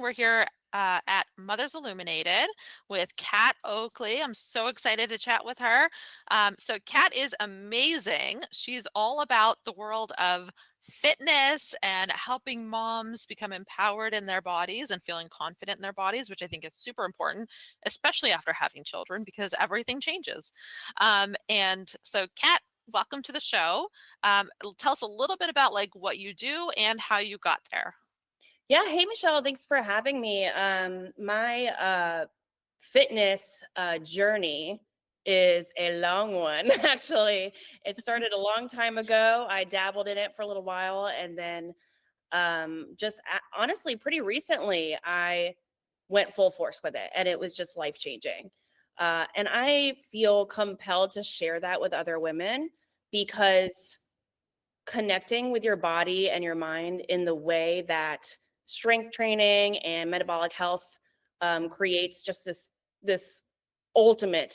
We're here at Mothers Illuminated with Kat Oakley. I'm so excited to chat with her. So, Kat is amazing. She's all about the world of fitness and helping moms become empowered in their bodies and feeling confident in their bodies, which I think is super important, especially after having children because everything changes. And so, Kat, welcome to the show. Tell us a little bit about like what you do and how you got there. Yeah. Hey, Michelle. Thanks for having me. My fitness journey is a long one, actually. It started a long time ago. I dabbled in it for a little while. And then honestly, pretty recently, I went full force with it. And it was just life changing. And I feel compelled to share that with other women because connecting with your body and your mind in the way that strength training and metabolic health creates just this ultimate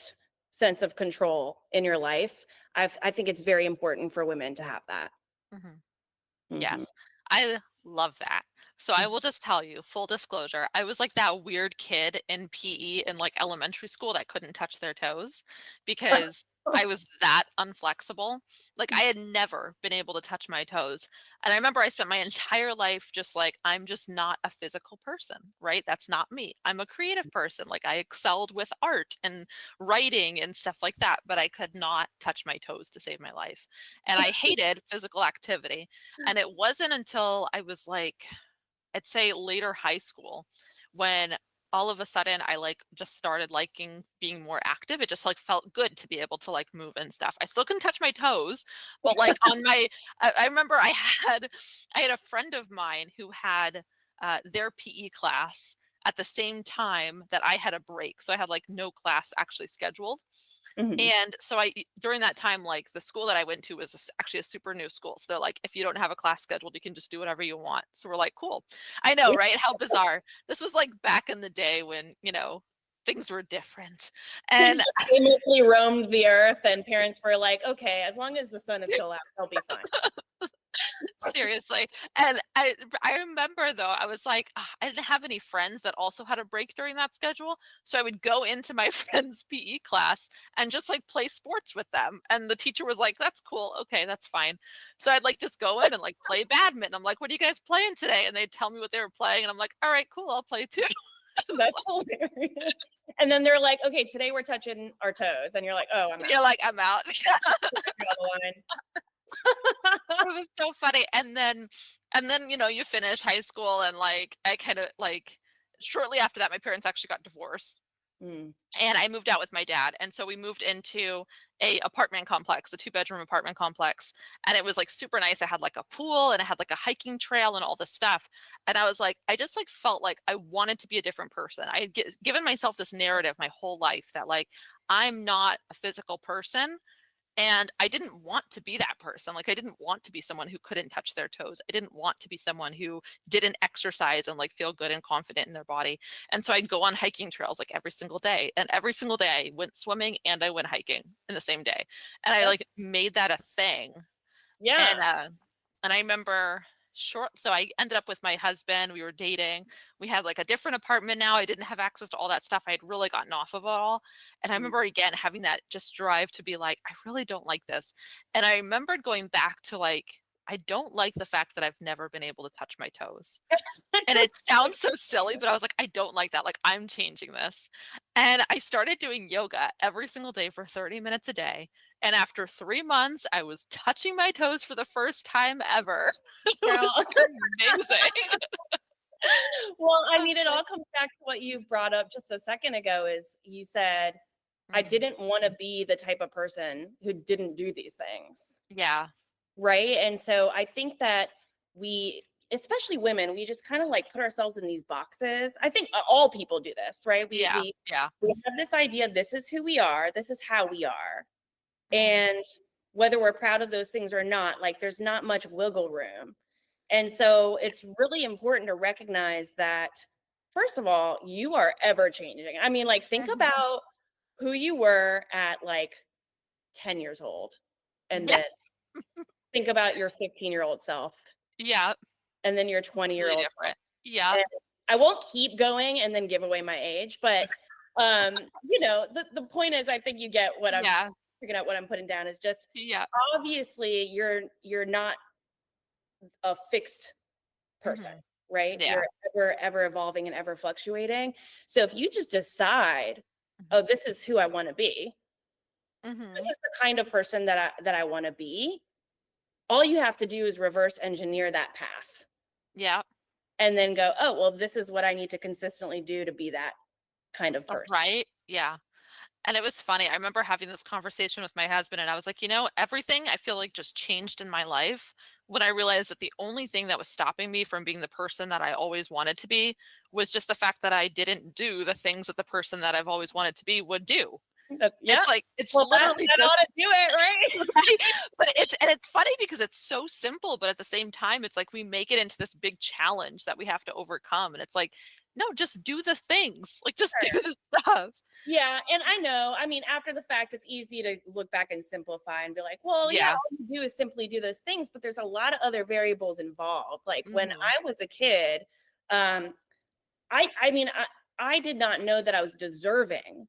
sense of control in your life. I think it's very important for women to have that. Mhm. Mhm. Yes, I love that. So I will just tell you, full disclosure, I was like that weird kid in PE in like elementary school that couldn't touch their toes because I was that unflexible. Like I had never been able to touch my toes. And I remember I spent my entire life just like, I'm just not a physical person, right? That's not me. I'm a creative person. Like I excelled with art and writing and stuff like that, but I could not touch my toes to save my life. And I hated physical activity. And it wasn't until I was like, I'd say later high school when all of a sudden I like just started liking being more active. It just like felt good to be able to like move and stuff. I still couldn't touch my toes, but like on my, I remember I had a friend of mine who had their PE class at the same time that I had a break. So I had like no class actually scheduled. Mhm. And so during that time, like the school that I went to was actually a super new school. So they're like, if you don't have a class scheduled, you can just do whatever you want. So we're like, cool. I know, Yeah. right? How bizarre. This was like back in the day when, things were different. Kids And just aimlessly roamed the earth, and parents were like, okay, as long as the sun is still out, they'll be fine. seriously. And I remember though, I was like, I didn't have any friends that also had a break during that schedule. So I would go into my friend's PE class and just like play sports with them. And the teacher was like, that's cool. Okay, that's fine. So I'd like just go in and like play badminton. I'm like, what are you guys playing today? And they'd tell me what they were playing. And I'm like, all right, cool, I'll play too. It's That's hilarious. And then they're like, okay, today we're touching our toes. And you're like, oh, I'm like, you're out. like, I'm out. Draw the line. It was so funny. And then, you finish high school and like I kind of like shortly after that, my parents actually got divorced. Mm. And I moved out with my dad. And so we moved into a apartment complex, a two-bedroom apartment complex. And it was like super nice. I had like a pool and I had like a hiking trail and all this stuff. And I was like, I just like felt like I wanted to be a different person. I had given myself this narrative my whole life that like I'm not a physical person. And I didn't want to be that person. Like I didn't want to be someone who couldn't touch their toes. I didn't want to be someone who didn't exercise and like feel good and confident in their body. And so I'd go on hiking trails like every single day. And every single day I went swimming and I went hiking in the same day. And I That's, like made that a thing. And yeah. I remember so I ended up with my husband. We were dating. We had like a different apartment now. I didn't have access to all that stuff. I had really gotten off of it all. And I Mm. remember again having that just drive to be like, I really don't like this. And I remembered going back to like, I don't like the fact that I've never been able to touch my toes. And it sounds so silly, but I was like, I don't like that. Like, I'm changing this. And I started doing yoga every single day for 30 minutes a day. And after 3 months, I was touching my toes for the first time ever. It Girl. was amazing. Well, I I was mean, it like, all comes back to what you brought up just a second ago is you said, I mhm. didn't want to be the type of person who didn't do these things. Yeah. Right. And so I think that we, especially women, we just kind of like put ourselves in these boxes. I think all people do this, right? We Yeah. we Yeah. we have this idea, this is who we are, this is how we are. Mhm. And whether we're proud of those things or not, like there's not much wiggle room. And so Yeah. it's really important to recognize that, first of all, you are ever changing. I mean, like, think Mhm. about who you were at like 10 years old, and Yeah. then think about your 15-year-old self, Yeah. and then your Really 20-year-old self. different. Yeah. I won't keep going and then give away my age, but the point is, I think you get what I'm Yeah. figuring out. What I'm putting down is just, Yeah. obviously you're not a fixed person, Mhm. right? Yeah. You're ever evolving and ever fluctuating. So if you just decide, Mhm. oh, this is who I want to be, this Mhm. is the kind of person that I want to be, all you have to do is reverse engineer that path Yeah. and then go, oh, well, this is what I need to consistently do to be that kind of person. Right? Yeah. And it was funny. I remember having this conversation with my husband, and I was like, everything I feel like just changed in my life when I realized that the only thing that was stopping me from being the person that I always wanted to be was just the fact that I didn't do the things that the person that I've always wanted to be would do. That's, yeah. It's like, it's Well, literally that ought just to do it, right? right? But it's funny because it's so simple, but at the same time, it's like we make it into this big challenge that we have to overcome. And it's like, no, just do the things. Like just do the stuff. Yeah, and I know, I mean, after the fact, it's easy to look back and simplify and be like, well, yeah, Yeah. all you do is simply do those things, but there's a lot of other variables involved. Like when Hmm. I was a kid, um, I mean, I did not know that I was deserving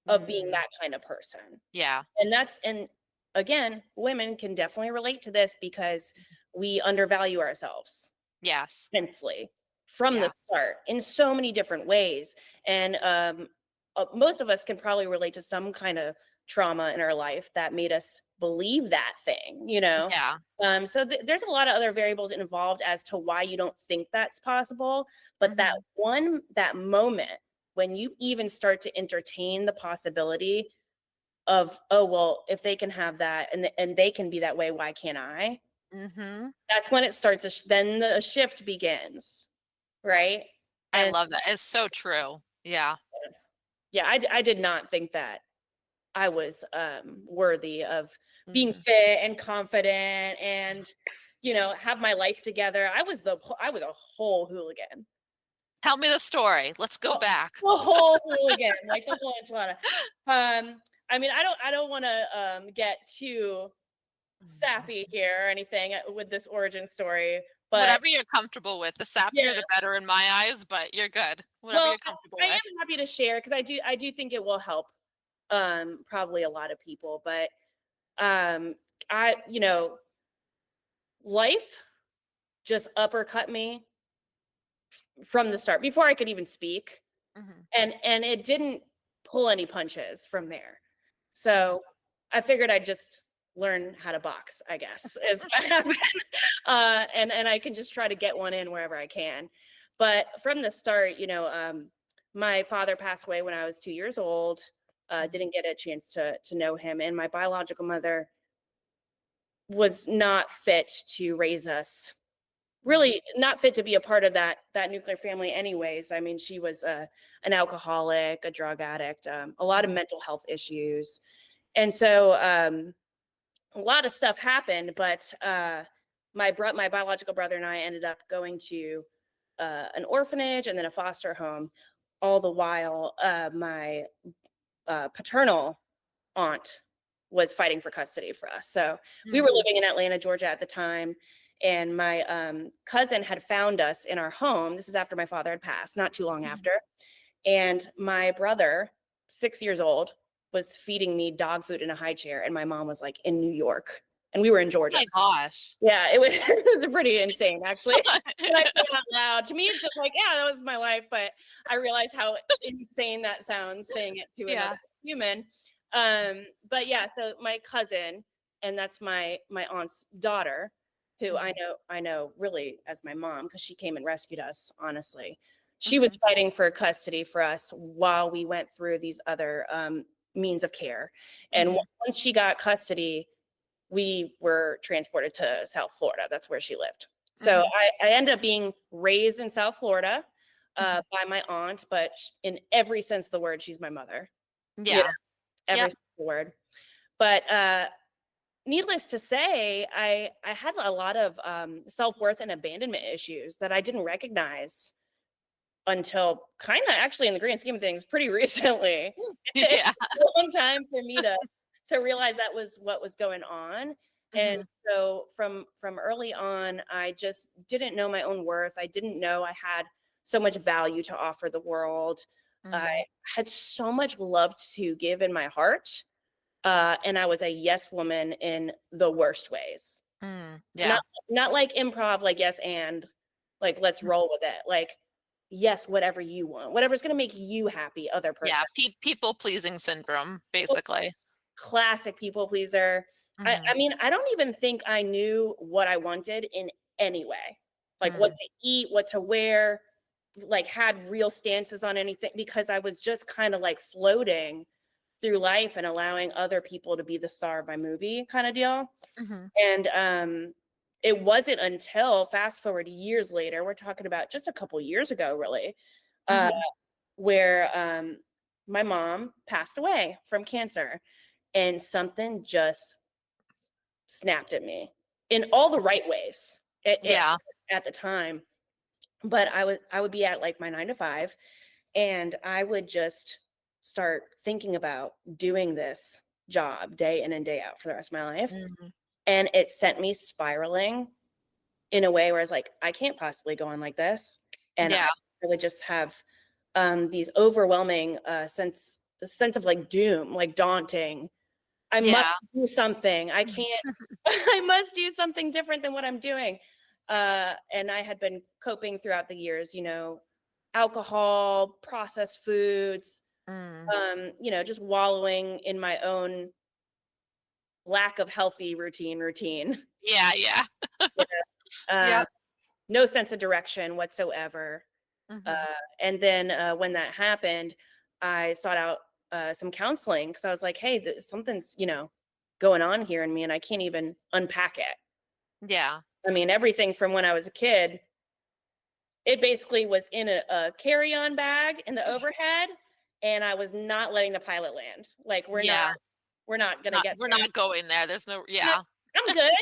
of being Mm. that kind of person. Yeah. And again, women can definitely relate to this because we undervalue ourselves Yes. immensely from the Yeah. start in so many different ways. And most of us can probably relate to some kind of trauma in our life that made us believe that thing, you know? Yeah. So there's a lot of other variables involved as to why you don't think that's possible. But Hmm. that moment when you even start to entertain the possibility of, oh, well, if they can have that and they can be that way, why can't I? Hmm. That's when it starts, then the shift begins, right? I And love that. It's so true. Yeah. yeah, I did not think that I was worthy of being Hmm. fit and confident and have my life together. I was a whole hooligan. Tell me the story. Let's go A back. a whole hooligan, like the whole enchilada. I mean, I don't want to get too sappy here or anything with this origin story, but Whatever you're comfortable with. The yeah. sappier, the better in my eyes, but you're good. Whatever Well, you're comfortable I with. am happy to share because I do think it will help probably a lot of people. But um I life just uppercut me from the start before I could even speak, Hmm. and it didn't pull any punches from there. Hmm. So I figured I'd just learn how to box, I guess, is what happened. And I can just try to get one in wherever I can. But from the start, my father passed away when I was 2 years old. Hmm. Didn't get a chance to know him, and my biological mother was not fit to raise us. Hmm. Really not fit to be a part of that nuclear family, anyways. I mean, she was an alcoholic, a drug addict, a lot of Hmm. mental health issues, and so a lot of stuff happened. But my biological brother and I ended up going to an orphanage and then a foster home. All the while, my paternal aunt was fighting for custody for us. So we were Hmm. living in Atlanta, Georgia at the time. And my cousin had found us in our home. This is after my father had passed, not too long Hmm. after. And my brother, 6 years old, was feeding me dog food in a high chair. And my mom was like in New York. And we were in Oh Georgia. my gosh. Yeah, it was, it was pretty insane, actually. When I say it out loud, to me, it's just like, yeah, that was my life. But I realize how insane that sounds saying it to another Yeah. human. But yeah, so my cousin, and that's my aunt's daughter, who I Hmm. know I know really as my mom because she came and rescued us. Honestly, she was Hmm. fighting for custody for us while we went through these other means of care, and Hmm. once she got custody, we were transported to South Florida. That's where she lived. So Hmm. I ended up being raised in South Florida Hmm. by my aunt, but in every sense of the word, she's my mother. You know, Yeah. every Yep. sense of the word. But needless to say, I had a lot of self-worth and abandonment issues that I didn't recognize until kind of actually in the grand scheme of things pretty recently. It Yeah. took a long time for me to realize that was what was going on. And Hmm. so from early on, I just didn't know my own worth. I didn't know I had so much value to offer the world. I Mhm. had so much love to give in my heart. And I was a yes woman in the worst ways. Not Yeah. not like improv, like yes and like let's Mhm. roll with it. Like yes, whatever you want, whatever's gonna make you happy, other Yeah, person. people pleasing syndrome, basically. Classic people pleaser. I Mhm. mean, I don't even think I knew what I wanted in any way. Like what Mm. to eat, what to wear, like had real stances on anything because I was just kind of like floating through life and allowing other people to be the star of my movie kind of deal. Mhm. And it wasn't until fast forward years later, we're talking about just a couple years ago, really, uh, Mhm. where my mom passed away from cancer and something just snapped at me in all the right ways Yeah. at the time. But I would be at like my 9 to 5 and I would just start thinking about doing this job day in and day out for the rest of my life. Mhm. And it sent me spiraling in a way where I was like, I can't possibly go on like this. And Yeah. I would just have these overwhelming sense of like doom, like daunting. I must Yeah. do something. I can't. I must do something different than what I'm doing. And I had been coping throughout the years, alcohol, processed foods, Mm. just wallowing in my own lack of healthy routine. Yeah, yeah. You Yep. no sense of direction whatsoever. Uh, Mhm. and then when that happened, I sought out some counseling because I was like, hey, something's, going on here in me and I can't even unpack it. Yeah. I mean, everything from when I was a kid, it basically was in a carry-on bag in the overhead, and I was not letting the pilot land. Like, Yeah. we're not gonna Not get we're there. not going there. There's no Yeah, yeah. I'm good.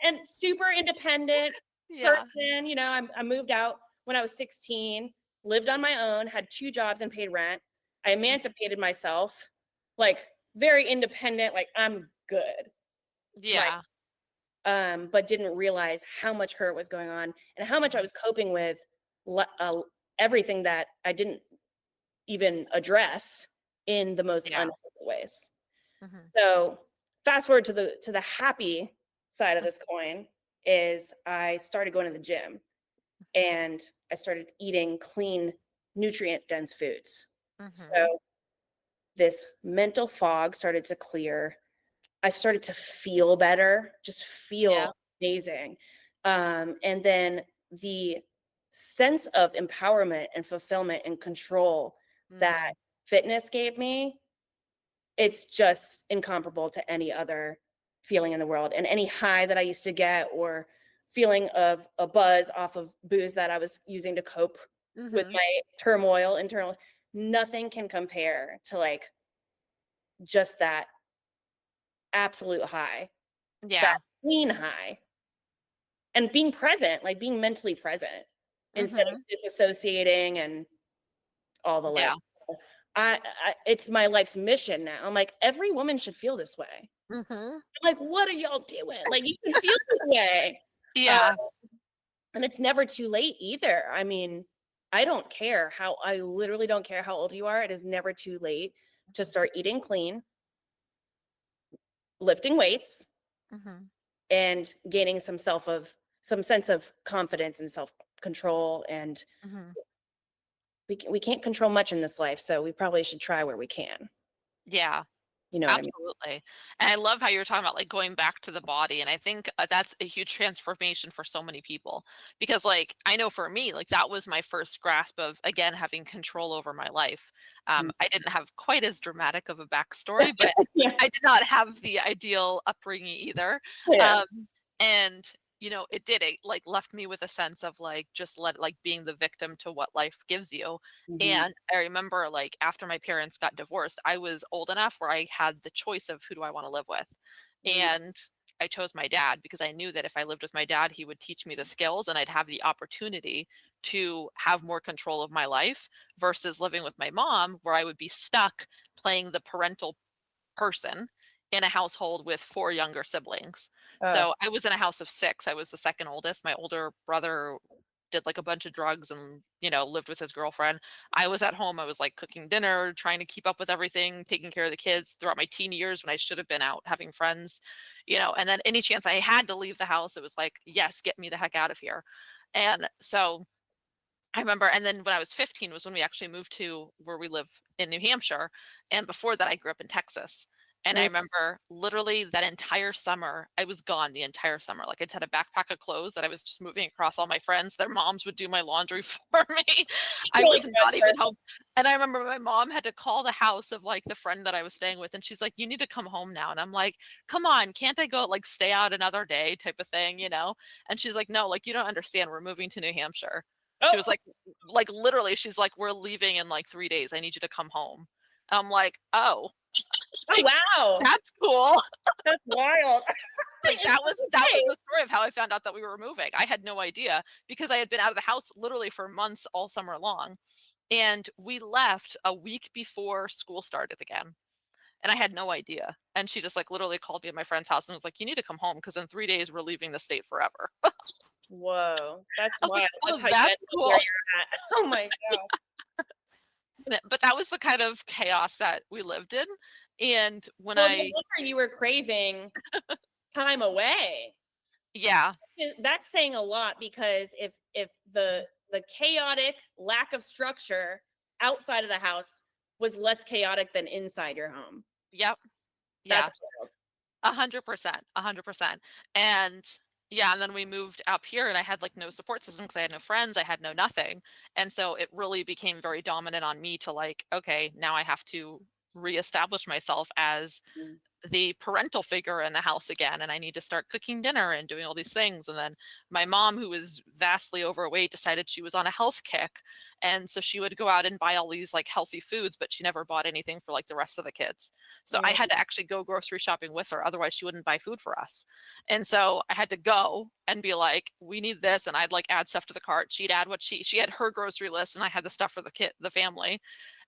And super independent Yeah. person. I moved out when I was 16, lived on my own, had 2 jobs and paid rent. I emancipated myself, like very independent, like I'm good. Like, Yeah. but didn't realize how much hurt was going on and how much I Mhm. was coping with le- uh, everything that I didn't even address in the most Yeah. unhelpful ways. Mhm. So fast forward to the happy side of this coin is I started going to the gym and I started eating clean, nutrient dense foods. Mhm. So this mental fog started to clear. I started to feel better, just Yeah. feel amazing. And then the sense of empowerment and fulfillment and control that Mm. fitness gave me, it's just incomparable to any other feeling in the world. And any high that I used to get or feeling of a buzz off of booze that I was using to cope with Mhm. my turmoil, internal, nothing can compare to like just that absolute high, that Yeah. clean high, and being present, like being mentally present instead of Mhm. disassociating and all the like. Yeah. It's my life's mission now. I'm like, every woman should feel this way. Mhm. I'm like, what are y'all doing? Like, you should feel this way. Uh, Yeah. and it's never too late either. I mean, I literally don't care how old you are. It is never too late to start eating clean, lifting weights, Mhm. and gaining some sense of confidence and self control. And Mhm. we can't control much in this life, so we probably should try where we can. Yeah. You know what I mean? Absolutely. And I love how you're talking about like going back to the body. And I think that's a huge transformation for so many people because, like, I know for me, like, that was my first grasp of, again, having control over my life. Mm. I didn't have quite as dramatic of a backstory, but Yeah. I did not have the ideal upbringing either. Yeah. Um, and it did. It like left me with a sense of like just let like being the victim to what life gives you. Mhm. And I remember, like, after my parents got divorced, I was old enough where I had the choice of who do I want to live with. Mm. And I chose my dad because I knew that if I lived with my dad, he would teach me the skills and I'd have the opportunity to have more control of my life versus living with my mom, where I would be stuck playing the parental person in a household with 4 younger siblings. Uh, So I was in a house of 6. I was the second oldest. My older brother did like a bunch of drugs and, lived with his girlfriend. I was at home. I was like cooking dinner, trying to keep up with everything, taking care of the kids throughout my teen years when I should have been out having friends, and then any chance I had to leave the house, it was like, yes, get me the heck out of here. And so I remember, and then when I was 15 was when we actually moved to where we live in New Hampshire, and before that I grew up in Texas. And I Mm. remember literally that entire summer, I was gone the entire summer. Like I just had a backpack of clothes that I was just moving across all my friends. Their moms would do my laundry for me. I Really was good not even person. home. And I remember my mom had to call the house of like the friend that I was staying with, and she's like, "You need to come home now." And I'm like, "Come on, can't I go like stay out another day type of thing?" And she's like, "No, like you don't understand. We're moving to New Hampshire." She was Oh, like literally, she's like, "We're leaving in like 3 days. I need you to come home." I'm like, "Oh, oh like, wow. that's cool." That's wild. Like, And that was okay. the story of how I found out that we were moving. I had no idea because I had been out of the house literally for months all summer long, and we left a week before school started again, and I had no idea, and she just, like, literally called me at my friend's house and was like, "You need to come home because in 3 days, we're leaving the state forever." Whoa, that's I was like, wild. That's "Oh, how you that's end up where cool." you're at. Oh my gosh. But that was the kind of chaos that we lived in, and when Well, no I wonder you were craving time away. yeah, That's saying a lot because if the chaotic lack of structure outside of the house was less chaotic than inside your home. yep, That's yes. wild. 100%, 100%. And yeah, and then we moved up here and I had like no support system because I had no friends, I had no nothing. And so it really became very dominant on me to like, okay, now I have to reestablish myself as Mm. the parental figure in the house again, and I need to start cooking dinner and doing all these things. And then my mom, who was vastly overweight, decided she was on a health kick, and so she would go out and buy all these like healthy foods, but she never bought anything for like the rest of the kids. So I Mm. had to actually go grocery shopping with her, otherwise she wouldn't buy food for us. And so I had to go and be like, we need this, and I'd like add stuff to the cart. She'd add what she had her grocery list, and I had the stuff for the family.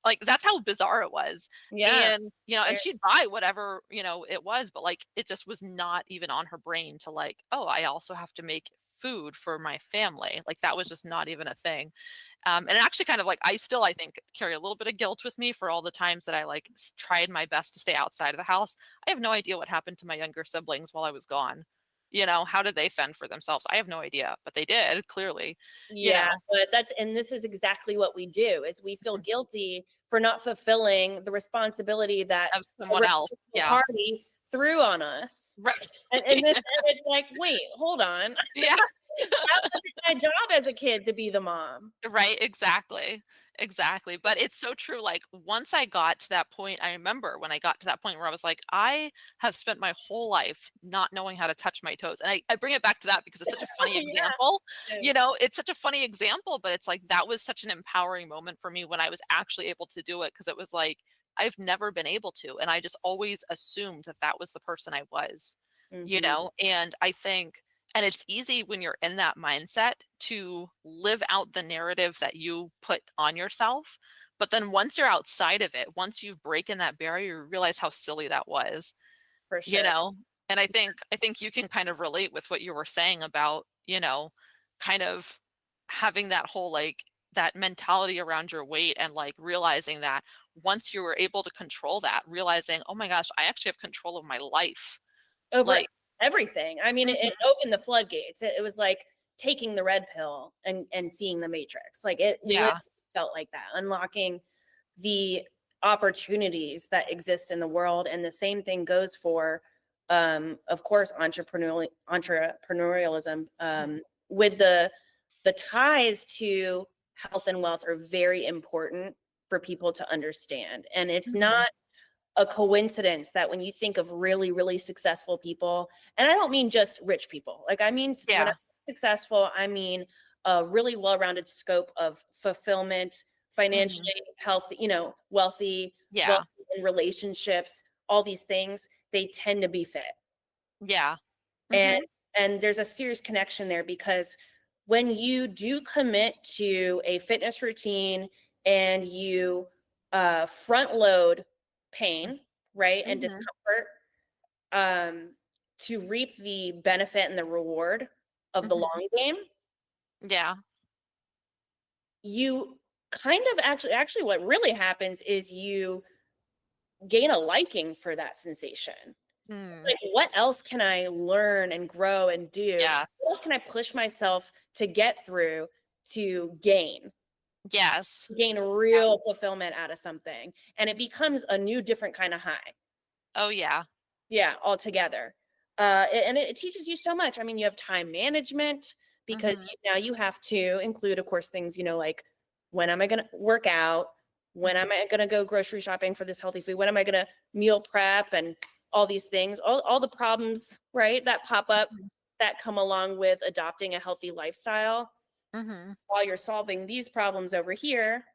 Like that's how bizarre it was. Yeah. And, and she'd buy whatever, it was, but like it just was not even on her brain to like, oh, I also have to make food for my family. Like that was just not even a thing. And it actually kind of like I think carry a little bit of guilt with me for all the times that I like tried my best to stay outside of the house. I have no idea what happened to my younger siblings while I was gone. How did they fend for themselves? I have no idea, but they did clearly, you Yeah, know, but and this is exactly what we do is we feel mhm, guilty for not fulfilling the responsibility that of a someone else. responsible Yeah. party threw on us. Right. And it's like, wait, hold on. Yeah. That wasn't my job as a kid to be the mom. Right, exactly. Exactly. But it's so true. Like once I got to that point, I remember when I got to that point where I was like, I have spent my whole life not knowing how to touch my toes. And I bring it back to that because it's such a funny Yeah. example. It's such a funny example, but it's like that was such an empowering moment for me when I was actually able to do it because it was like I've never been able to. And I just always assumed that that was the person I was. Mhm. And I think and it's easy when you're in that mindset to live out the narrative that you put on yourself. But then once you're outside of it, once you've broken that barrier, you realize how silly that was, For you sure. know? And I think you can kind of relate with what you were saying about, kind of having that whole like that mentality around your weight and like realizing that once you were able to control that, realizing, oh my gosh, I actually have control of my life. Over Like, everything. I mean, it mhm, opened the floodgates. It was like taking the red pill and seeing the matrix. Like it literally yeah. felt like that, unlocking the opportunities that exist in the world. And the same thing goes for, of course, entrepreneurialism. Mhm, With the ties to health and wealth are very important for people to understand. And it's mhm. not a coincidence that when you think of really, really successful people, and I don't mean just rich people, like I mean, when I'm Yeah. successful, I mean a really well rounded scope of fulfillment, Mhm. financially healthy, wealthy, Yeah. wealthy in relationships, all these things, they tend to be fit. Yeah. And Mhm. there's a serious connection there because when you do commit to a fitness routine and you front load pain, right, and Mhm. discomfort, to reap the benefit and the reward of the Mhm. long game, Yeah. you kind of actually what really happens is you gain a liking for that sensation. Mm. Like, what else can I learn and grow and do? Yeah. What else can I push myself to get through to Yes. gain Yeah. real fulfillment out of something? And it becomes a new, different kind of high. Oh, yeah. Yeah, altogether. And it teaches you so much. I mean, you have time management because Mhm. now you have to include, of course, things, like when am I going to work out? When Mhm. am I going to go grocery shopping for this healthy food? When am I going to meal prep and all these things, all the problems, right, that pop up Mhm. that come along with adopting a healthy lifestyle. Mhm. While you're solving these problems over here,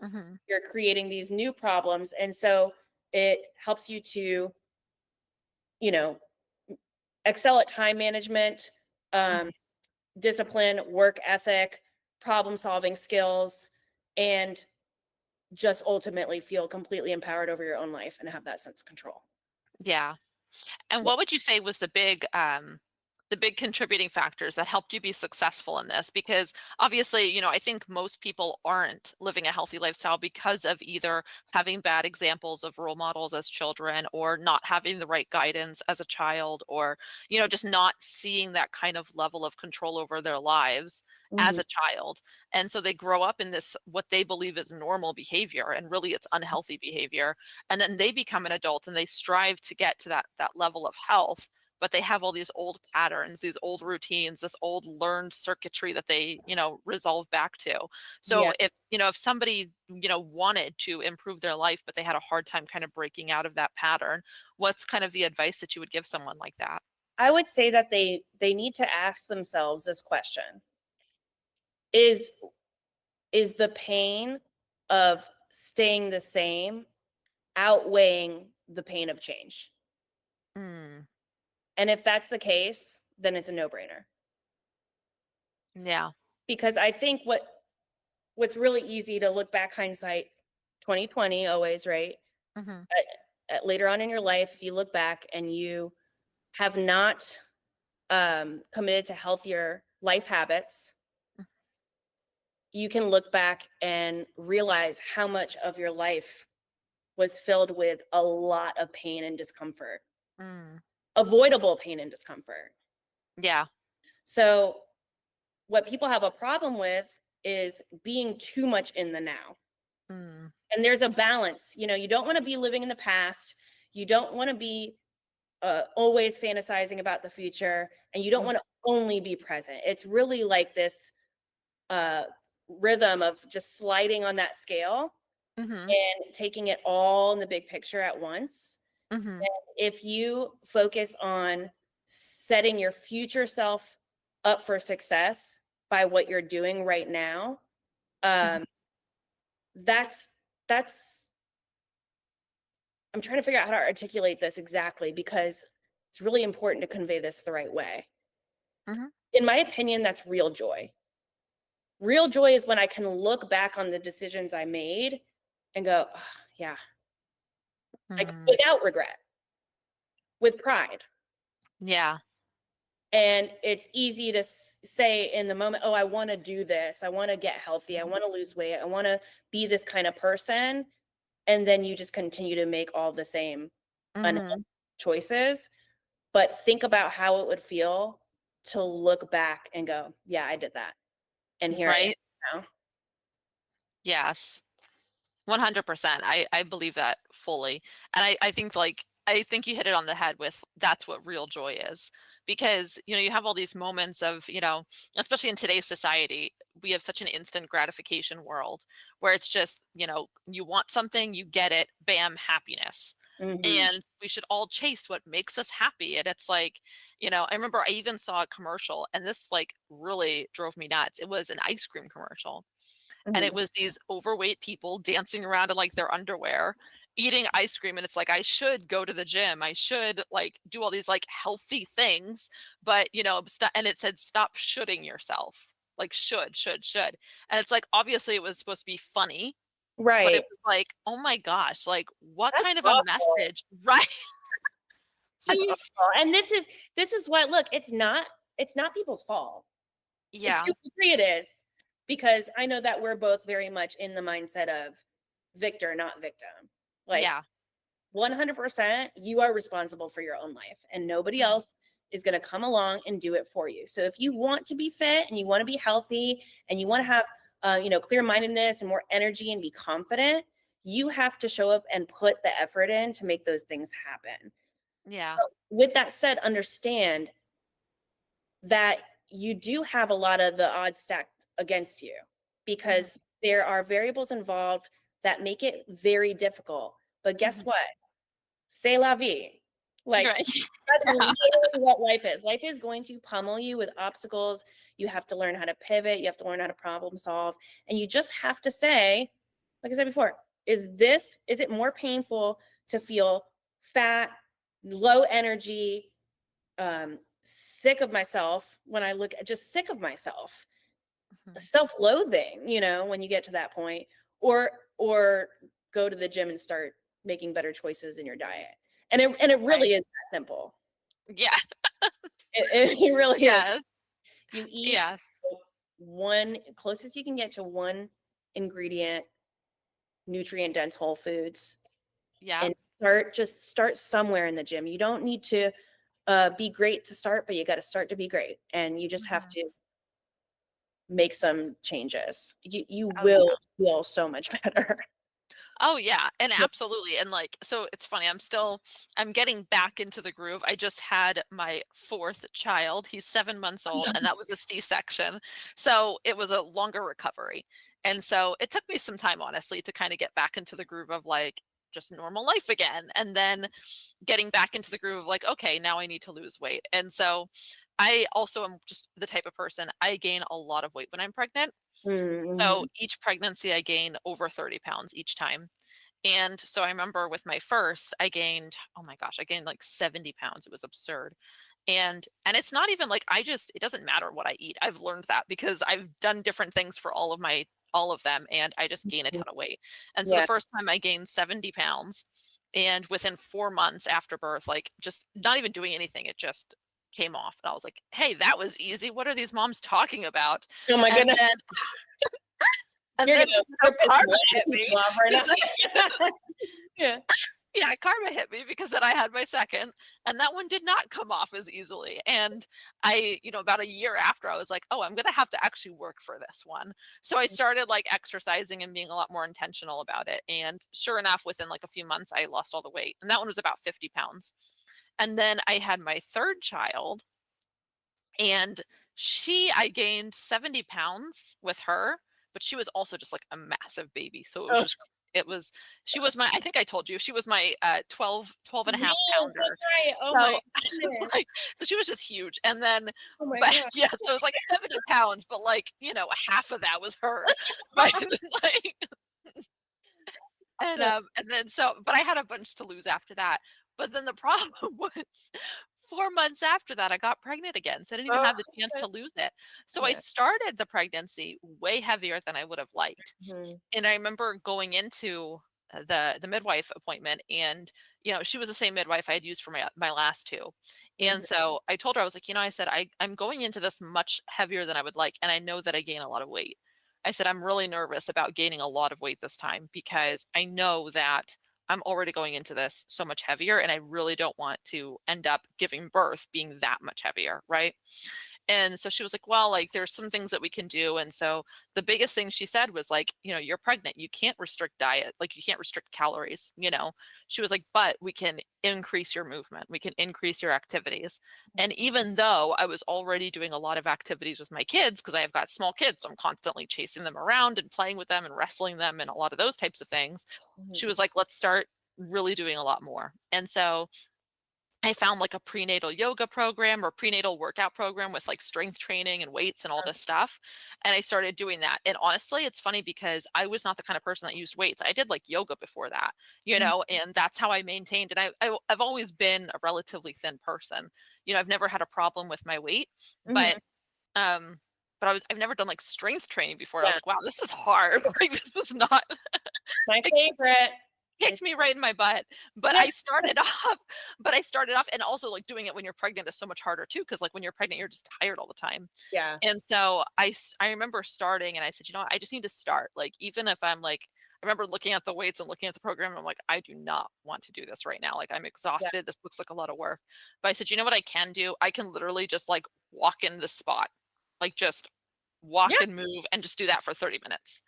Mhm. you're creating these new problems. And so it helps you to, you know, excel at time management, um, Mhm. discipline, work ethic, problem solving skills, and just ultimately feel completely empowered over your own life and have that sense of control. Yeah. And Yeah. what would you say was the big contributing factors that helped you be successful in this? Because obviously, I think most people aren't living a healthy lifestyle because of either having bad examples of role models as children or not having the right guidance as a child or, just not seeing that kind of level of control over their lives as Mhm. a child. And so they grow up in this what they believe is normal behavior and really it's unhealthy behavior, and then they become an adult and they strive to get to that level of health, but they have all these old patterns, these old routines, this old learned circuitry that they resolve back to. Yeah. So if somebody wanted to improve their life but they had a hard time kind of breaking out of that pattern, what's kind of the advice that you would give someone like that? I would say that they need to ask themselves this question. Is is the pain of staying the same outweighing the pain of change? Mm, And if that's the case, then it's a no-brainer. yeah. Because I think what's really easy to look back, hindsight 2020 always, right? Hmm. Later on in your life, if you look back and you have not committed to healthier life habits, you can look back and realize how much of your life was filled with a lot of pain and discomfort, Mm, avoidable pain and discomfort. yeah. So, what people have a problem with is being too much in the now. Mm, And there's a balance. You don't want to be living in the past. You don't want to be always fantasizing about the future, and you don't mm, want to only be present. It's really like this uh, rhythm of just sliding on that scale mhm, and taking it all in the big picture at once. mhm, And if you focus on setting your future self up for success by what you're doing right now, mhm, um, that's I'm trying to figure out how to articulate this exactly because it's really important to convey this the right way. mhm, In my opinion, that's real joy. Real joy is when I can look back on the decisions I made and go, "Ah, yeah, like mm, without regret, with pride." yeah. And it's easy to say in the moment, "Oh, I want to do this. I want to get healthy. I Mhm, want to lose weight. I want to be this kind of person." And then you just continue to make all the same unhealthy mhm, choices. But think about how it would feel to look back and go, "Yeah, I did that. And here I right? am now." Yes. 100%. I believe that fully. And I think I think you hit it on the head with that's what real joy is. Because, you have all these moments of, especially in today's society, we have such an instant gratification world where it's just, you want something, you get it, bam, happiness. Mhm. And we should all chase what makes us happy. And it's like, I remember I even saw a commercial and this really drove me nuts. It was an ice cream commercial and it Mhm. was these overweight people dancing around in their underwear eating ice cream, and it's like I should go to the gym, I should do all these healthy things, but and it said stop shoulding yourself, should, and it's like obviously it was supposed to be funny, but it Right. was like oh my gosh, what That's kind of a awful. message, right? That's Jeez. awful. And this is why, look, it's not people's fault. To Yeah. a degree it is, because I know that we're both very much in the mindset of victor, not victim. Like Yeah. 100%, you are responsible for your own life, and nobody Mhm. else is going to come along and do it for you. So if you want to be fit and you want to be healthy and you want to Mhm. have, clear mindedness and more energy and be confident, you have to show up and put the effort in to make those things happen. Yeah. But with that said, understand that you do have a lot of the odds stacked against you, Mhm. because there are variables involved that make it very difficult. But guess Mhm. what? C'est la vie. Like, Right. that's Yeah. literally what life is. Life is going to pummel you with obstacles. You have to learn how to pivot. You have to learn how to problem solve. And you just have to say, like I said before, is it more painful to feel fat, low energy, sick of myself when I look at just sick of myself, Mhm. self-loathing, when you get to that point, or go to the gym and start making better choices in your diet. And it Right. really is that simple. Yeah. It really is. Yes. You eat Yes. one closest you can get to one ingredient, nutrient dense whole foods, Yeah. and start somewhere in the gym. You don't need to be great to start, but you got to start to be great. And you just have Mhm. to make some changes. You Oh, will yeah. feel so much better. Oh, yeah, and Yeah. absolutely, and, like, so it's funny, I'm getting back into the groove. I just had my 4th child. He's 7 months old, and that was a C-section, so it was a longer recovery, and so it took me some time, honestly, to kinda get back into the groove of, like, just normal life again, and then getting back into the groove of, like, "Okay, now I need to lose weight," and so I also am just the type of person, I gain a lot of weight when I'm pregnant. So Mhm. each pregnancy, I gain over 30 pounds each time. And so I remember with my first, I gained, oh my gosh, I gained like 70 pounds. It was absurd. And it's not even like it doesn't matter what I eat. I've learned that because I've done different things for all of them and I just gain a Mhm. ton of weight. And so the Yeah. first time I gained 70 pounds and within 4 months after birth, like just not even doing anything, it just came off. And I was like, "Hey, that was easy. What are these moms talking about?" Oh my And goodness. then and You're then, gonna start pissing a karma lot of hit me people off right because now. Yeah. yeah, karma hit me because then I had my second, and that one did not come off as easily, and about a year after, I was like, "Oh, I'm gonna have to actually work for this one." So I started, like, exercising and being a lot more intentional about it, and sure enough, within, like, a few months, I lost all the weight, and that one was about 50 pounds. And then I had my 3rd child, and I gained 70 pounds with her, but she was also just like a massive baby. So Oh, it was, she was I think I told you, she was my 12 and a half yes, pounder. that's right. Oh So, my goodness. like, so she was just huge. And then, Oh my but god. yeah, so it was like 70 pounds, but like, half of that was her. But like, and then but I had a bunch to lose after that. But then the problem was 4 months after that, I got pregnant again, so I didn't even Oh, have the chance okay. to lose it. So I Yeah. started the pregnancy way heavier than I would have liked. Mhm. And I remember going into the midwife appointment and she was the same midwife I had used for my last two. And Mhm. so I told her, I was like, I said, I'm going into this much heavier than I would like, and I know that I gain a lot of weight. I said, I'm really nervous about gaining a lot of weight this time because I know that I'm already going into this so much heavier and I really don't want to end up giving birth being that much heavier, right? And so she was like, well, like there's some things that we can do. And so the biggest thing she said was like, you're pregnant. You can't restrict diet. Like you can't restrict calories. She was like, but we can increase your movement. We can increase your activities. And even though I was already doing a lot of activities with my kids, because I have got small kids, so I'm constantly chasing them around and playing with them and wrestling them and a lot of those types of things. She Mhm. was like, let's start really doing a lot more. And so I found like a prenatal yoga program or prenatal workout program with like strength training and weights and all this stuff. And I started doing that. And honestly, it's funny because I was not the kind of person that used weights. I did like yoga before that, Mhm. and that's how I maintained. And I've always been a relatively thin person. I've never had a problem with my weight, but Mhm. um, I've never done like strength training before. I was Yeah. like, wow, this is hard. Like this is not My I can't favorite. kicked It's me right in my butt. But yeah, I started off and also, like, doing it when you're pregnant is so much harder too, because, like, when you're pregnant, you're just tired all the time. yeah, And so I remember starting and I said, "You know what? I just need to start." Like, even if I'm like I remember looking at the weights and looking at the program, and I'm like, "I do not want to do this right now. Like, I'm yeah, exhausted. This looks like a lot of work." But I said, "You know what I can do? I can literally just, like, walk in the spot. Like, just yeah. walk and move and just do that for 30 minutes."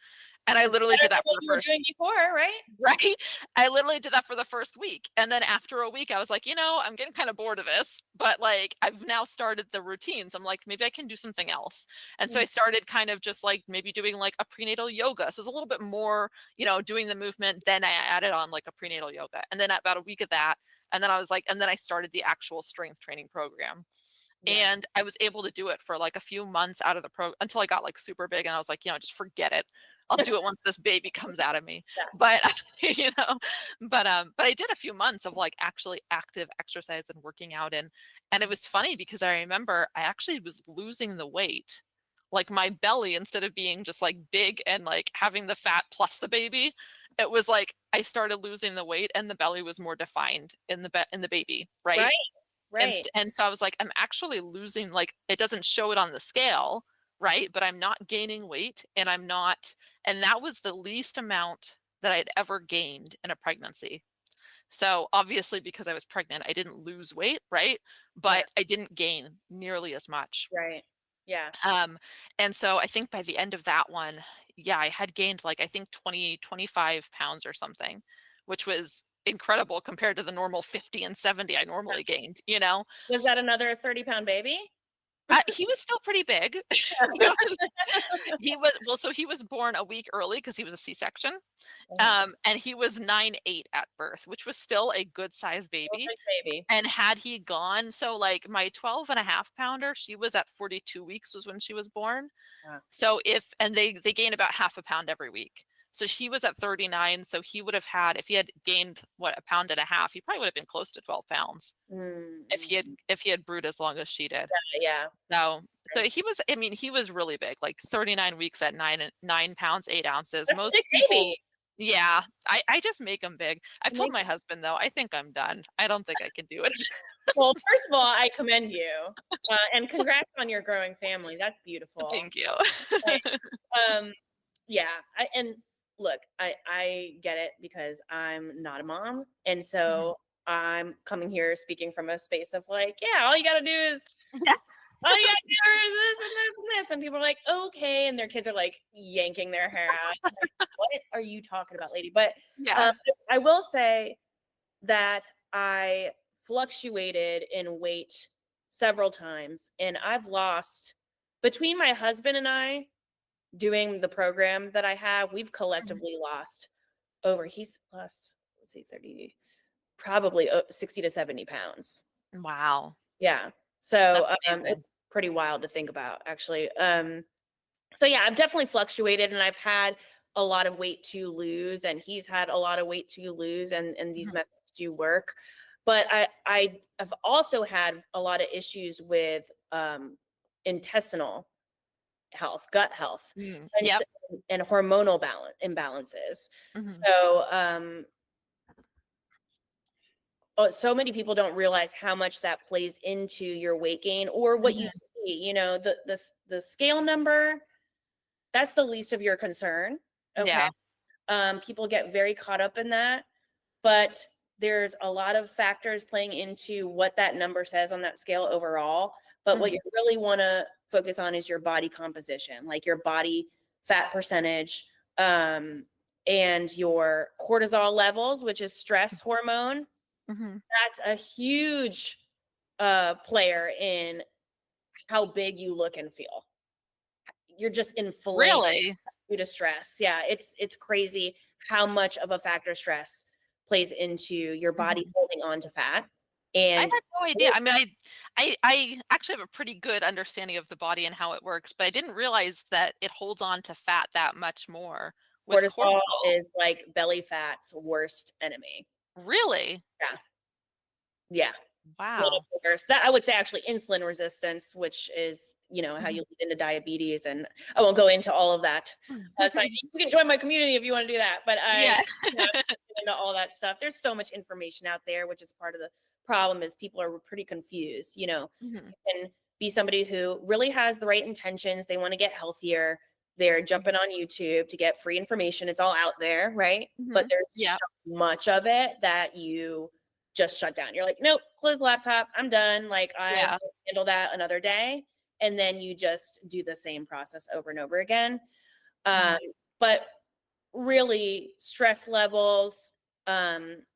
And I It's literally better did than that for what the you were first doing before, right? right? I literally did that for the first week, and then after a week, I was like, "You know, I'm getting kinda bored of this," but, like, I've now started the routines. I'm like, "Maybe I can do something else." And so I Mhm. started kind of just, like, maybe doing, like, a prenatal yoga. So it's a little bit more, doing the movement, then I added on, like, a prenatal yoga, and then about a week of that, and then I was like and then I started the actual strength training program. Yeah, And I was able to do it for, like, a few months out of the until I got, like, super big, and I was like, "Just forget it. I'll do it once this baby comes out of me." yeah. But, you know, but I did a few months of, like, actually active exercise and working out, and it Mhm. was funny because I remember I actually was losing the weight. Like, my belly, instead of being just, like, big and, like, having the fat plus the baby, it was like I started losing the weight and the belly was more defined in the baby, right? Right, right. And so I was like, "I'm actually losing," like, it doesn't show it on the scale, right? But I'm not gaining weight, and I'm not and that was the least amount that I'd ever gained in a pregnancy. So, obviously, because I was pregnant, I didn't lose weight, right? Yeah, But I didn't gain nearly as much. right. Yeah. Um, and so I think by the end of that one, yeah, I had gained, like, I think 25 pounds or something, which was incredible compared to the normal 50 and 70 I normally gained, you know? Was that another 30-pound baby? He was still pretty big. He was so he was born a week early because he was a C-section, Oh my god. and he was 9'8" at birth, which was still a good-sized Little baby, big baby. and had he gone so, like, my 12.5 pounder, she was at 42 weeks was when she was born. Wow. So if and they gain about half a pound every week. So he was at 39, so he would have had if he had gained, what, a pound and a half, he probably would have been close to 12 pounds Mhm. if he had brewed as long as she did. Yeah, So right. he was I mean, he was really big, like 39 weeks at 9 pounds, 8 ounces. That's a Most big people baby. yeah, I just make them big. I've told Make my husband, though, I think I'm done. I don't think I can do it. Well, first of all, I commend you, and congrats on your growing family. That's beautiful. Thank you. Like, um, yeah, and look, I get it because I'm not a mom, and Mhm. so I'm coming here speaking from a space of like, yeah, all you gotta do is Yeah. all you gotta do is this and this and this, and people are like, okay, and their kids are like yanking their hair out. I'm like, what are you talking about, lady? But Yeah. um, I will say that I fluctuated in weight several times, and I've lost between my husband and I doing the program that I have, we've Mhm. collectively lost he's lost, let's see, 30, probably 60 to 70 pounds. Wow. Yeah. That's So amazing. it's pretty wild to think about, actually. So yeah, I've definitely fluctuated, and I've had a lot of weight to lose, and he's had a lot of weight to lose, and these Mhm. methods do work. But I have also had a lot of issues with intestinal health, gut health, Mm. and Yep. and hormonal balance imbalances. Mhm. So so many people don't realize how much that plays into your weight gain or what you Mhm. see. The scale number, that's the least of your concern. Okay. Yeah. People get very caught up in that, but there's a lot of factors playing into what that number says on that scale overall. But what Mhm. you really want to focus on is your body composition, like your body fat percentage, and your cortisol levels, which is stress hormone. Mhm. That's a huge player in how big you look and feel. You're just inflamed Really? due to stress. Yeah, it's crazy how much of a factor stress plays into your body Mhm. holding on to fat. I And had no idea. I mean, I actually have a pretty good understanding of the body and how it works, but I didn't realize that it holds on to fat that much more with cortisol cortisol. is like belly fat's worst enemy. Really? Yeah. Yeah. blood Wow. sugars. That I would say actually insulin resistance, which is, how you Mhm. lead into diabetes. And I won't go into all of that. So you can join my community if you want to do that. But Yeah. not get into all that stuff. There's so much information out there, which is part of the problem is people are pretty confused. Mhm. And be somebody who really has the right intentions. They want to get healthier. They're jumping Mhm. on YouTube to get free information. It's all out there, right? But Mhm. there's Yeah. so much of it that you just shut down. You're like, nope, close the laptop. I'm done. Like, I Yeah. will handle that another day. And then you just do the same process over and over again. Um, Mhm. but really, stress levels, um,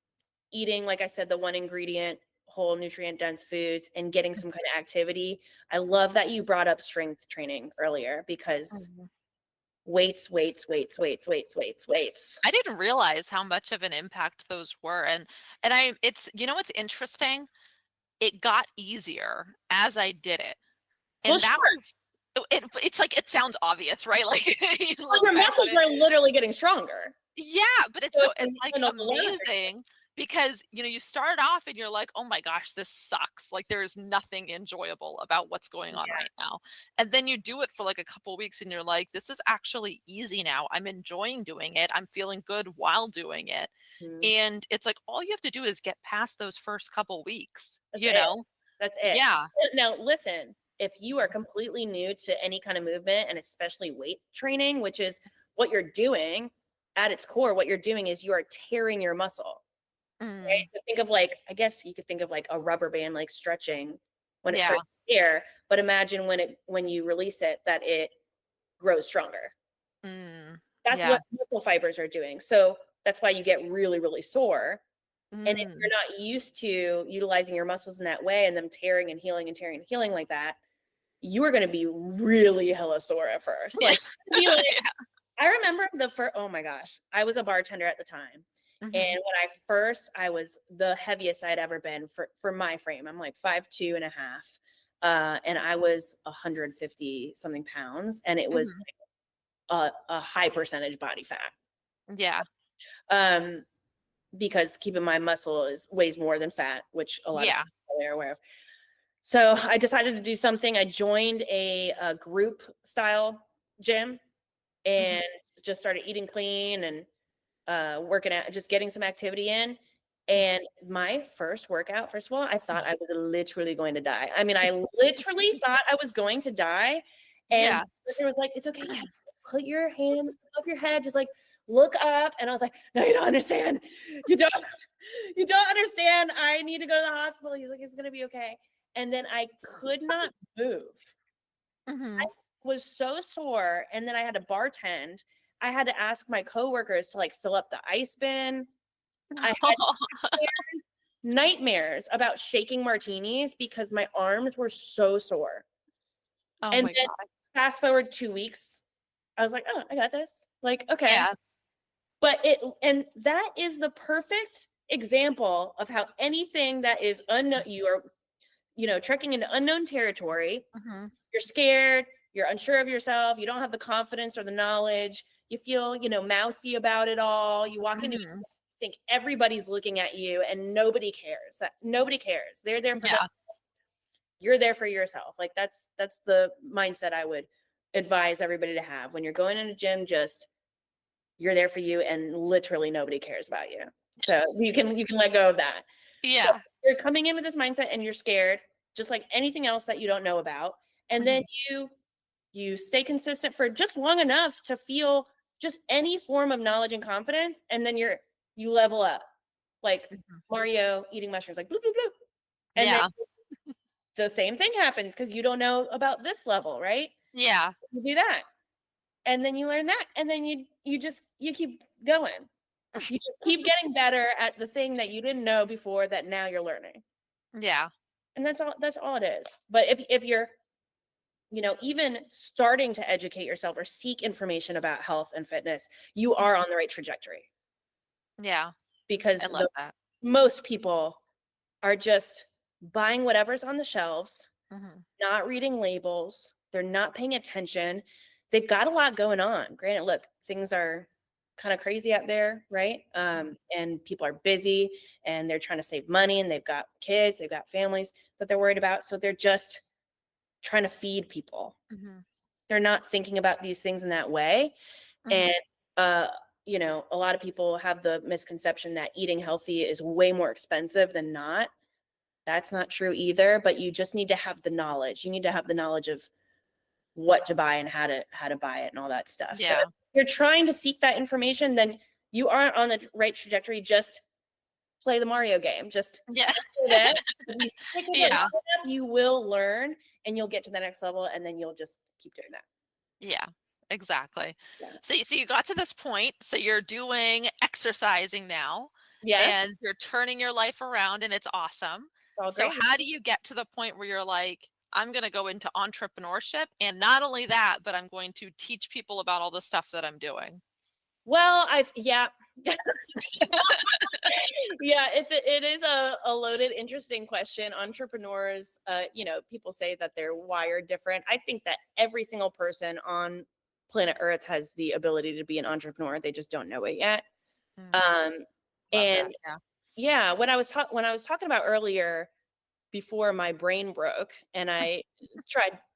eating, like I said, the one ingredient, whole nutrient dense foods, and getting some kind of activity. I love that you brought up strength training earlier because Mhm. weights, weights, weights, weights, weights, weights, weights. I didn't realize how much of an impact those were, and it's what's interesting? It got easier as I did it, Well, and that sure. was it's like it sounds obvious, right? Like, you Well, look your back on muscles it. are literally getting stronger. Yeah, but So it's, it's like, handle the lethargy. amazing because, you start off and you're like, "Oh my gosh, this sucks." Like, there is nothing enjoyable about what's going on Yeah. right now. And then you do it for, like, a couple weeks and you're like, "This is actually easy now. I'm enjoying doing it. I'm feeling good while doing it." Mhm. And it's like all you have to do is get past those first couple weeks, That's you it. know? That's it. Yeah. Now, listen, if you are completely new to any kind of movement and especially weight training, which is what you're doing at its core, what you're doing is you are tearing your muscle, right? Mm, So think of like, I guess you could think of like a rubber band, like stretching when it yeah. starts to tear, but imagine when you release it, that it grows stronger. Mm, That's yeah. what muscle fibers are doing. So that's why you get really, really sore. And if you're Mm, not used to utilizing your muscles in that way and them tearing and healing and tearing and healing like that, you are going to be really hella sore at first. yeah. Like, be like, Yeah. I remember the first, oh my gosh, I was a bartender at the time. And Mhm. I was the heaviest I'd ever been for my frame. I'm like 5'2" and a half. And I was 150 something pounds. And it was Mhm. a high percentage body fat. Yeah. Um, because keep in mind, muscle weighs more than fat, which a lot of Yeah. people are aware of. So I decided to do something. I joined a group style gym Mhm. and just started eating clean and working out, just getting some activity in. Mhm. And my first workout, first of all, I thought I was literally going to die. I mean, I literally thought I was going to die. And Yeah. it was like, it's okay, Kat, put your hands above your head, just like look up. And I was like, no, you don't understand. You don't, you don't understand. I need to go to the hospital. He's like, it's gonna be okay. And then I could not move. I Mhm. was so sore. And then I had to bartend. I had to ask my coworkers to like fill up the ice bin. I had nightmares about shaking martinis because my arms were so sore. Oh And my then god. fast forward 2 weeks, I was like, oh, I got this. Like, okay. Yeah. And that is the perfect example of how anything that is unknown, you are, trekking into unknown territory. Mhm. You're scared, you're unsure of yourself, you don't have the confidence or the knowledge, you feel, mousy about it all. You walk into Mhm. think everybody's looking at you and nobody cares. That nobody cares. They're there for Yeah. themselves. You're there for yourself. Like that's the mindset I would advise everybody to have. When you're going in a gym, just you're there for you and literally nobody cares about you. So you can let go of that. So Yeah. you're coming in with this mindset and you're scared, just like anything else that you don't know about. And then Mhm. you stay consistent for just long enough to feel just any form of knowledge and confidence, and then you level up like Mhm. Mario eating mushrooms, like bloop bloop bloop. And then Yeah. the same thing happens because you don't know about this level, right? Yeah. You do that, and then you learn that, and then you keep going. You just keep getting better at the thing that you didn't know before that now you're learning. Yeah. And that's all it is. But if you're, even starting to educate yourself or seek information about health and fitness, you Mhm. are on the right trajectory Yeah. because I love the that. most people are just buying whatever's on the shelves, Mhm. not reading labels, they're not paying attention. They've got a lot going on. Granted, look, things are kind of crazy out there, right? And people are busy and they're trying to save money and they've got kids, they've got families that they're worried about. So they're just trying to feed people. Mhm. They're not thinking about these things in that way. And, Mhm. uh, a lot of people have the misconception that eating healthy is way more expensive than not. That's not true either, but you just need to have the knowledge. You need to have the knowledge of what to buy and how to buy it and all that stuff. So if Yeah. you're trying to seek that information, then you aren't on the right trajectory. Just play the Mario game. Just Yeah. stick with it. If you stick with it Yeah. long enough, you will learn and you'll get to the next level and then you'll just keep doing that. Yeah, exactly. Yeah. So you got to this point, so you're doing exercising now, Yes. and you're turning your life around, and it's awesome. It's all So great. how do you get to the point where you're like, "I'm gonna go into entrepreneurship, and not only that, but I'm going to teach people about all the stuff that I'm doing?" Well, yeah. Yeah, it is a loaded, interesting question. Entrepreneurs, people say that they're wired different. I think that every single person on planet Earth has the ability to be an entrepreneur. They just don't know it yet. Mm, Um, love that, and yeah. yeah, when I was talking about earlier, before my brain broke, and I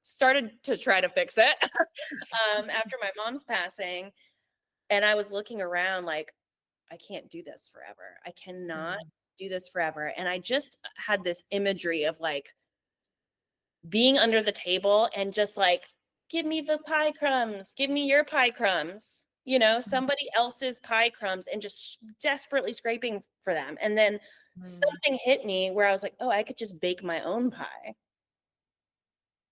started to try to fix it after my mom's passing, and I was looking around like, I can't do this forever. I cannot Mm, do this forever. And I just had this imagery of like being under the table and just like, give me the pie crumbs, give me your pie crumbs, mm, somebody else's pie crumbs, and just desperately scraping for them. And then mm, something hit me where I was like, oh, I could just bake my own pie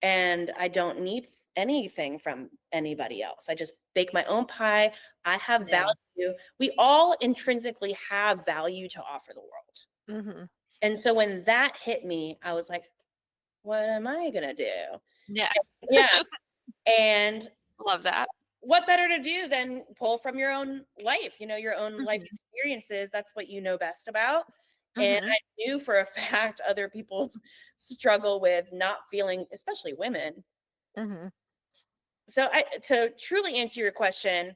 and I don't need anything from anybody else. I just bake my own pie. I have yeah. value. We all intrinsically have value to offer the world. Mhm. And so when that hit me, I was like, what am I going to do? Yeah. Yeah. And Love that. what better to do than pull from your own life, your own life Mhm. experiences? That's what you know best about. And Mhm. I knew for a fact other people struggle with not feeling, especially women. Mhm. So to truly answer your question,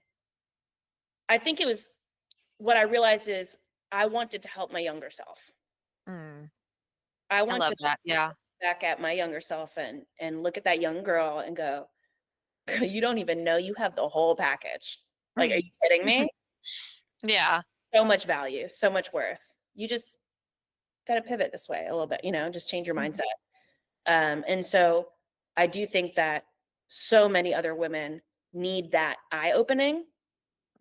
I think it was what I realized is I wanted to help my younger self. Mm. I I want love to that, yeah. back at my younger self and look at that young girl and go, you don't even know you have the whole package. Like, are you Mhm. kidding Mhm. me? Yeah. So much value, so much worth. You just got to pivot this way a little bit, just change your Mhm. mindset. And so I do think that so many other women need that eye opening.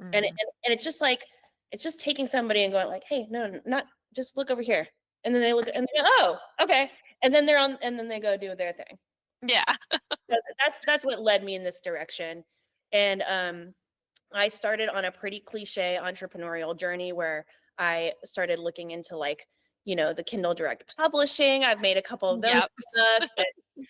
Mm. And it's just like, it's just taking somebody and going like, hey, no, not just look over here. And then they look and they go, oh, okay. And then and then they go do their thing. Yeah. So that's what led me in this direction. And I started on a pretty cliche entrepreneurial journey where I started looking into like, the Kindle Direct Publishing. I've made a couple of those Yep. books, and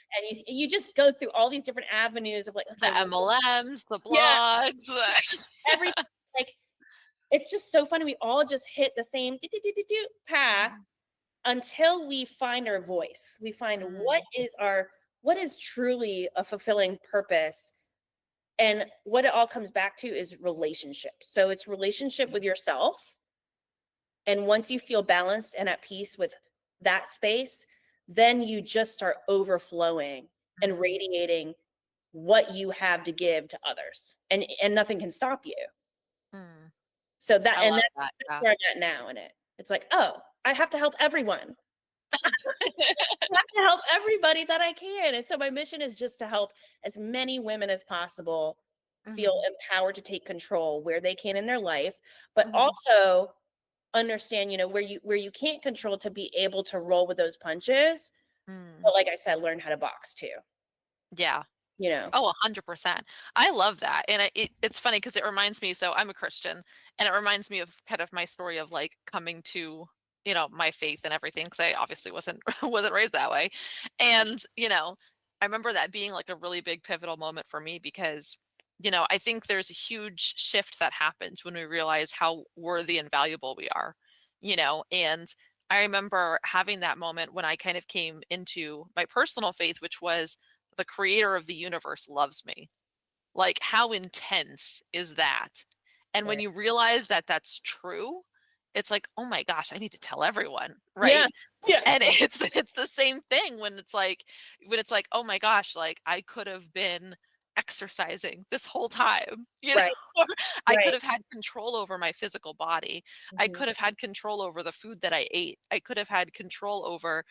you just go through all these different avenues of like, okay, The well, MLMs, the yeah, blogs. every like it's just so funny. We all just hit the same path Mhm. until we find our voice. We find Mm. what is truly a fulfilling purpose. And what it all comes back to is relationship. So it's relationship with yourself. And once you feel balanced and at peace with that space, then you just start overflowing and Mm. radiating what you have to give to others. And nothing can stop you. Mm. So I love that, that's yeah. where I'm at now in it. It's like, oh, I have to help everyone. I have to help everybody that I can. And so my mission is just to help as many women as possible feel Mhm. empowered to take control where they can in their life, but Mhm. also understand, where you can't control, to be able to roll with those punches. Mm. But like I said, learn how to box too, Yeah. you know. Oh, 100%. I love that, and it's funny because it reminds me, so I'm a Christian, and it reminds me of kind of my story of, like, coming to, my faith and everything. Because I obviously wasn't wasn't raised that way, and, I remember that being, like, a really big pivotal moment for me because, I think there's a huge shift that happens when we realize how worthy and valuable we are, and I remember having that moment when I kind of came into my personal faith, which was the creator of the universe loves me. Like, how intense is that? And when Right. you realize that that's true, it's like, "Oh my gosh, I need to tell everyone," Yeah. right? Yeah. And it's the same thing when it's like, "Oh my gosh, like, I could have been exercising this whole time," you know? Right. Or I could Right. have had control over my physical body. I Mhm. could have had control over the food that I ate. I could have had control over,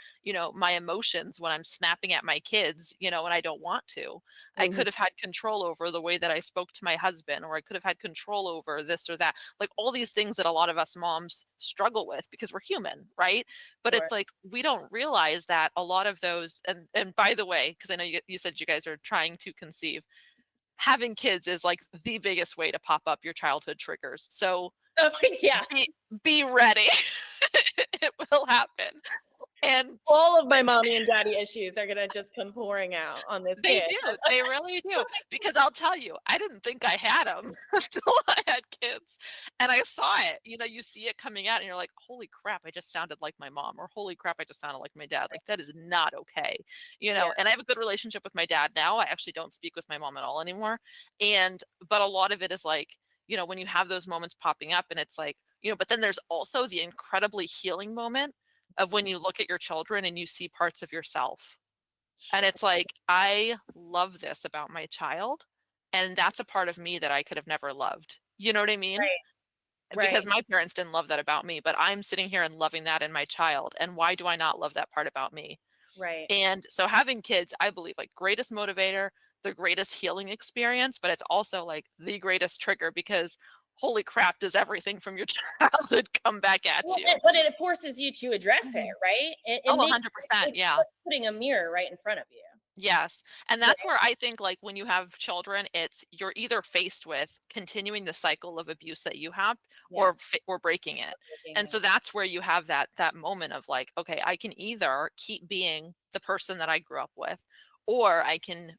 my emotions when I'm snapping at my kids, when I don't want to. I Mhm. could have had control over the way that I spoke to my husband, or I could have had control over this or that. Like all these things that a lot of us moms struggle with because we're human, right? But Sure. it's like we don't realize that a lot of those, and by the way, because I know you said you guys are trying to conceive, having kids is like the biggest way to pop up your childhood triggers. So Oh, yeah. be be ready. It will happen. And All of my mommy and daddy issues are gonna just come pouring out on this they kid. do, they really do, because I'll tell you, I didn't think I had them until I had kids, and I saw it, you see it coming out and you're like, "Holy crap, I just sounded like my mom," or "Holy crap, I just sounded like my dad," like, that is not okay, Yeah. and I have a good relationship with my dad now. I actually don't speak with my mom at all anymore, but a lot of it is like, when you have those moments popping up and it's like, but then there's also the incredibly healing moment of when you look at your children and you see parts of yourself. And it's like, I love this about my child, and that's a part of me that I could have never loved. You know what I mean? Right. Because Right. my parents didn't love that about me, but I'm sitting here and loving that in my child. And why do I not love that part about me? Right. And so having kids, I believe, like greatest motivator, the greatest healing experience, but it's also like the greatest trigger because holy crap, does everything from your childhood come back at Well, you? but it forces you to address it, Mhm. right? It Oh, makes 100%. it's Yeah. like putting a mirror right in front of you. Yes, and that's Right. where I think, like, when you have children, it's you're either faced with continuing the cycle of abuse that you have Yes. or breaking it, Looking and at so that's where you have that moment of, like, "Okay, I can either keep being the person that I grew up with, or I can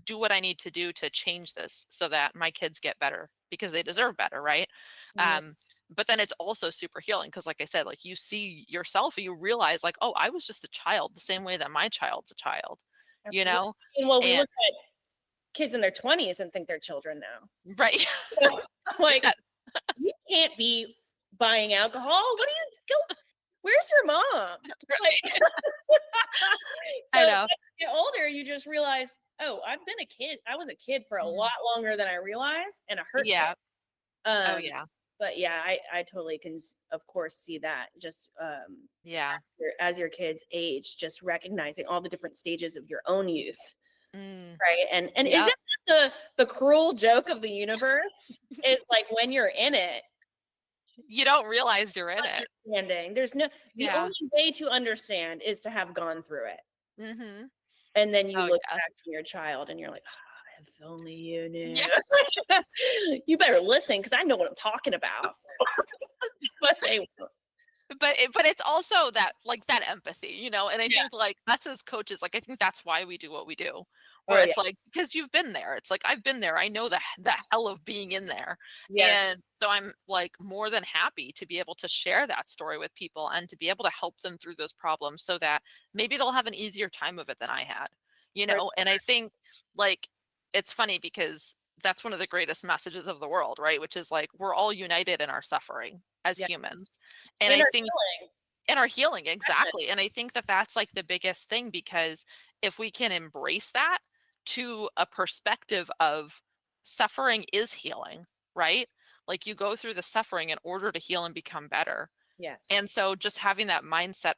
do what I need to do to change this so that my kids get better because they deserve better," right? Mhm. Um, but then it's also super healing because, like I said, like, you see yourself and you realize, like, "Oh, I was just a child the same way that my child's a child." You Absolutely. know? And well, we And look at kids in their 20s and think they're children now. right. I'm like, Yeah, you can't be buying alcohol. What do you go? Where's your mom? Like, right. so I as know. you get older, you just realize, oh, I've been a kid. I was a kid for a Mhm. lot longer than I realized, and a hurt kid. Yeah. Oh, Um, yeah. but yeah, I totally can, of course, see that. Just Yeah. as your kids age, just recognizing all the different stages of your own youth, Mm. right? And Yep. isn't that the cruel joke of the universe? Is like when you're in it, You don't realize you're in it. understanding. There's no the Yeah. only way to understand is to have gone through it. Mhm. And then you Oh, look yes. back to your child and you're like, "Ah, if only you Yeah. knew." You better listen because I know what I'm talking about. But they won't. But it's also that, like, that empathy, and I Yeah. think, like, us as coaches, like, I think that's why we do what we do, where Oh, yeah. it's like because you've been there. It's like, I've been there. I know the hell of being in there, Yes. and so I'm, like, more than happy to be able to share that story with people and to be able to help them through those problems so that maybe they'll have an easier time of it than I had, For and sure. I think, like, it's funny because that's one of the greatest messages of the world, right? Which is, like, we're all united in our suffering as Yeah. humans, and I And our think healing. and our healing, Expression. exactly, and I think that that's, like, the biggest thing because if we can embrace that to a perspective of suffering is healing, right? Like, you go through the suffering in order to heal and become better. And Yes. so just having that mindset,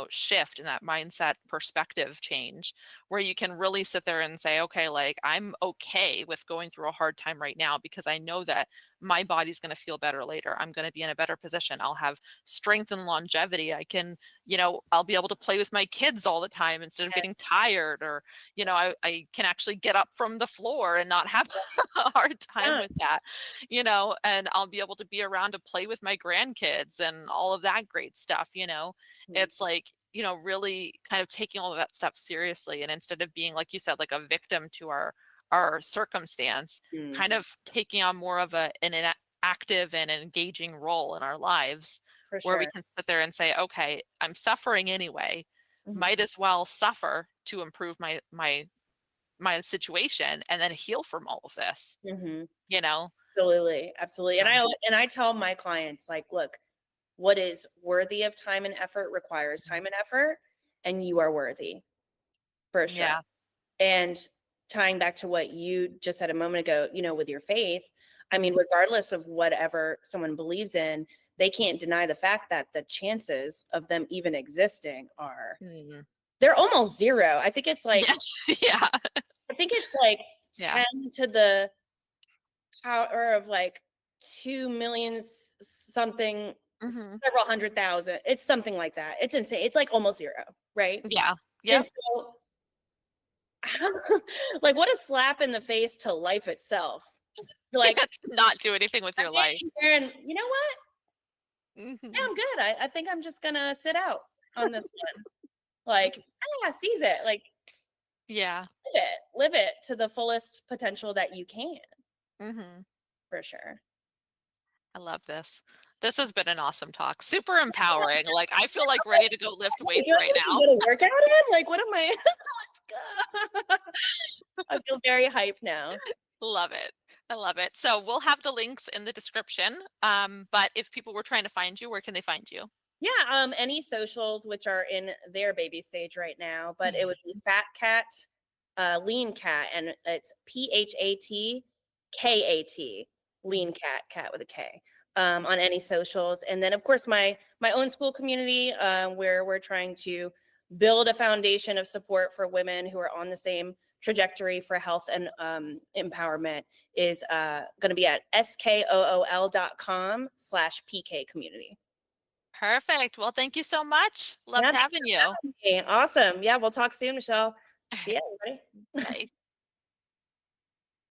shift and that mindset perspective change where you can really sit there and say, okay, like I'm okay with going through a hard time right now because I know that my body's going to feel better later. I'm going to be in a better position. I'll have strength and longevity. I can, I'll be able to play with my kids all the time instead of Yes. getting tired or, Yes. I can actually get up from the floor and not have a hard time Yeah. with that, and I'll be able to be around to play with my grandkids and all of that great stuff, Mhm. it's like, really kind of taking all of that stuff seriously and instead of being, like you said, like a victim to our circumstance, Mm. kind of taking on more of an active and engaging role in our lives For where we sure. can sit there and say, okay, I'm suffering anyway. Mhm. Might as well suffer to improve my situation and then heal from all of this, Mhm. you know? Absolutely, absolutely. Yeah. And I tell my clients, like, look, what is worthy of time and effort requires Mhm. time and effort, and you are worthy for sure. Yeah. And tying back to what you just said a moment ago, with your faith, I mean, Mhm. regardless of whatever someone believes in, they can't deny the fact that the chances of them even existing Mhm. they're almost zero. Yeah. Yeah. I think it's like Yeah. 10 to the power of like 2 million something, Mhm. several hundred thousand. It's something like that. It's insane. It's like almost zero, right? Yeah. And Yep. so, like, what a slap in the face to life itself. You're like, Yeah, to not do anything with I'm your life. getting here, and you know what? Yeah, Mhm. I'm good. I think I'm just gonna sit out on this one. Like, seize it. Like, Yeah. live it to the fullest potential that you can, Mhm. for sure. I love this. This has been an awesome talk. Super empowering. Like, I feel like ready to go lift Hey, weights do I right need to now. get a workout in? Like, what am I? Let's go. I feel very hyped now. Love it. I love it. So we'll have the links in the description. But if people were trying to find you, where can they find you? Yeah, any socials which are in their baby stage right now, but it would be Mhm. Fat Cat, Lean Cat, and it's PHATKAT, Lean Cat, cat with a K, on any socials. And then, of course, my own school community, where we're trying to build a foundation of support for women who are on the same trajectory for health and empowerment, is going to be at skool.com/PK community. Perfect. Well, thank you so much. Yeah, Loved having you. okay, awesome. Yeah, we'll talk soon, Michelle. All See right. you, everybody. Bye.